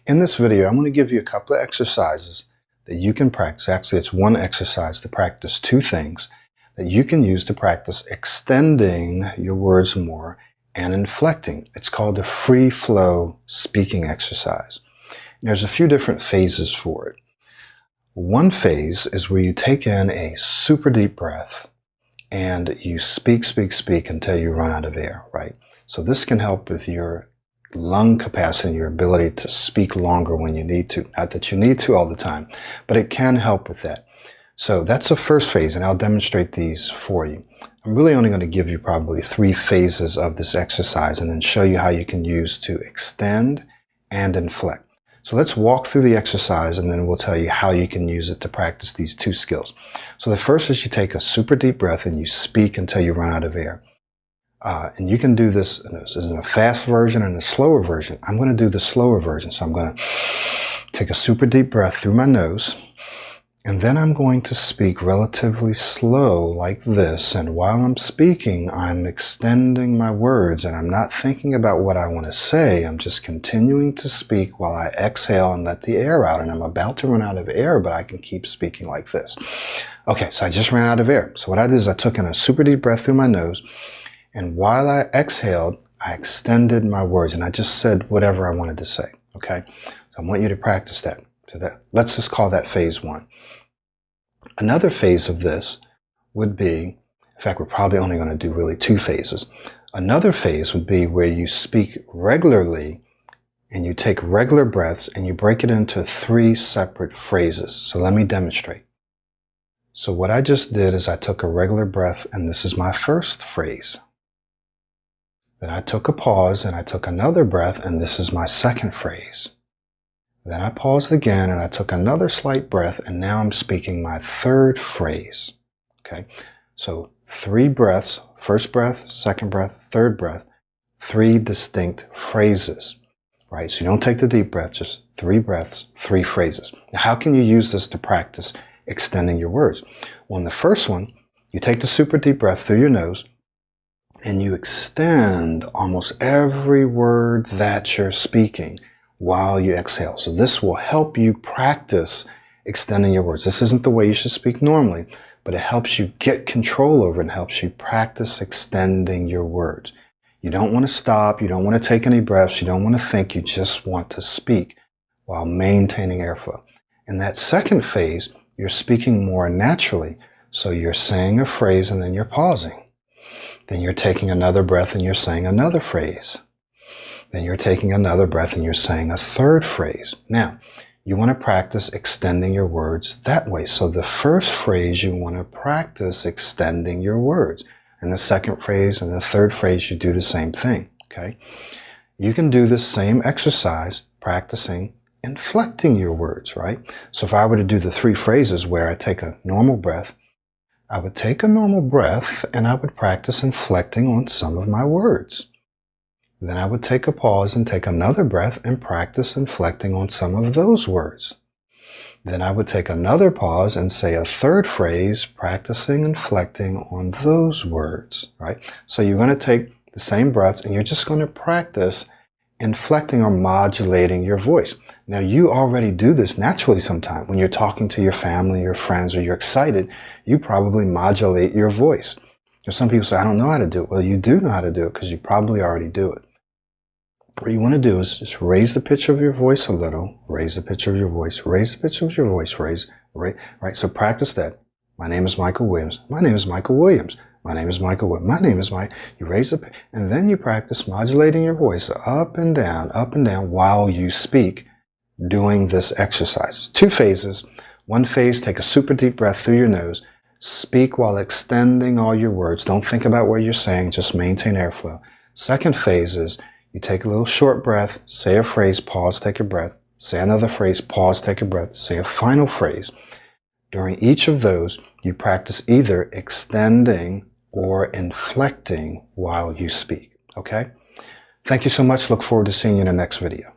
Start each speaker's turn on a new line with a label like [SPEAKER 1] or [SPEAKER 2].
[SPEAKER 1] In this video, I'm going to give you a couple of exercises that you can practice. Actually, it's one exercise to practice two things that you can use to practice extending your words more and inflecting. It's called the free flow speaking exercise. And there's a few different phases for it. One phase is where you take in a super deep breath and you speak until you run out of air, right? So this can help with your lung capacity, your ability to speak longer when you need to. Not that you need to all the time, but it can help with that. So that's the first phase, and I'll demonstrate these for you. I'm really only going to give you probably 3 phases of this exercise and then show you how you can use to extend and inflect. So let's walk through the exercise and then we'll tell you how you can use it to practice these 2 skills. So the first is you take a super deep breath and you speak until you run out of air. And you can do this in a fast version and a slower version. I'm going to do the slower version. So I'm going to take a super deep breath through my nose. And then I'm going to speak relatively slow like this. And while I'm speaking, I'm extending my words. And I'm not thinking about what I want to say. I'm just continuing to speak while I exhale and let the air out. And I'm about to run out of air, but I can keep speaking like this. Okay, so I just ran out of air. So what I did is I took in a super deep breath through my nose. And while I exhaled, I extended my words and I just said whatever I wanted to say, okay? So I want you to practice that. Let's just call that phase 1. Another phase of this would be, in fact, we're probably only going to do really 2 phases. Another phase would be where you speak regularly and you take regular breaths and you break it into 3 separate phrases. So let me demonstrate. So what I just did is I took a regular breath and this is my first phrase. Then I took a pause and I took another breath and this is my second phrase. Then I paused again and I took another slight breath and now I'm speaking my third phrase. Okay, so 3 breaths, first breath, second breath, third breath, 3 distinct phrases, right? So you don't take the deep breath, just 3 breaths, 3 phrases. Now how can you use this to practice extending your words? Well, in the first one, you take the super deep breath through your nose and you extend almost every word that you're speaking while you exhale. So this will help you practice extending your words. This isn't the way you should speak normally, but it helps you get control over it and helps you practice extending your words. You don't want to stop. You don't want to take any breaths. You don't want to think. You just want to speak while maintaining airflow. In that second phase, you're speaking more naturally. So you're saying a phrase and then you're pausing. Then you're taking another breath and you're saying another phrase. Then you're taking another breath and you're saying a third phrase. Now, you want to practice extending your words that way. So the first phrase, you want to practice extending your words. And the second phrase and the third phrase, you do the same thing, okay? You can do this same exercise practicing inflecting your words, right? So if I were to do the 3 phrases where I take a normal breath, I would take a normal breath and I would practice inflecting on some of my words. Then I would take a pause and take another breath and practice inflecting on some of those words. Then I would take another pause and say a third phrase, practicing inflecting on those words, right? So you're going to take the same breaths and you're just going to practice inflecting or modulating your voice. Now, you already do this naturally sometimes. When you're talking to your family, your friends, or you're excited, you probably modulate your voice. There's some people say, I don't know how to do it. Well, you do know how to do it because you probably already do it. What you want to do is just raise the pitch of your voice a little, raise the pitch of your voice, raise the pitch of your voice, right? So practice that. My name is Michael Williams. My name is Michael Williams. My name is Michael Williams. My name is Mike. You raise the pitch, and then you practice modulating your voice up and down while you speak, doing this exercise. 2 phases. 1 phase, take a super deep breath through your nose. Speak while extending all your words. Don't think about what you're saying. Just maintain airflow. Second phase is you take a little short breath, say a phrase, pause, take a breath. Say another phrase, pause, take a breath. Say a final phrase. During each of those, you practice either extending or inflecting while you speak. Okay? Thank you so much. Look forward to seeing you in the next video.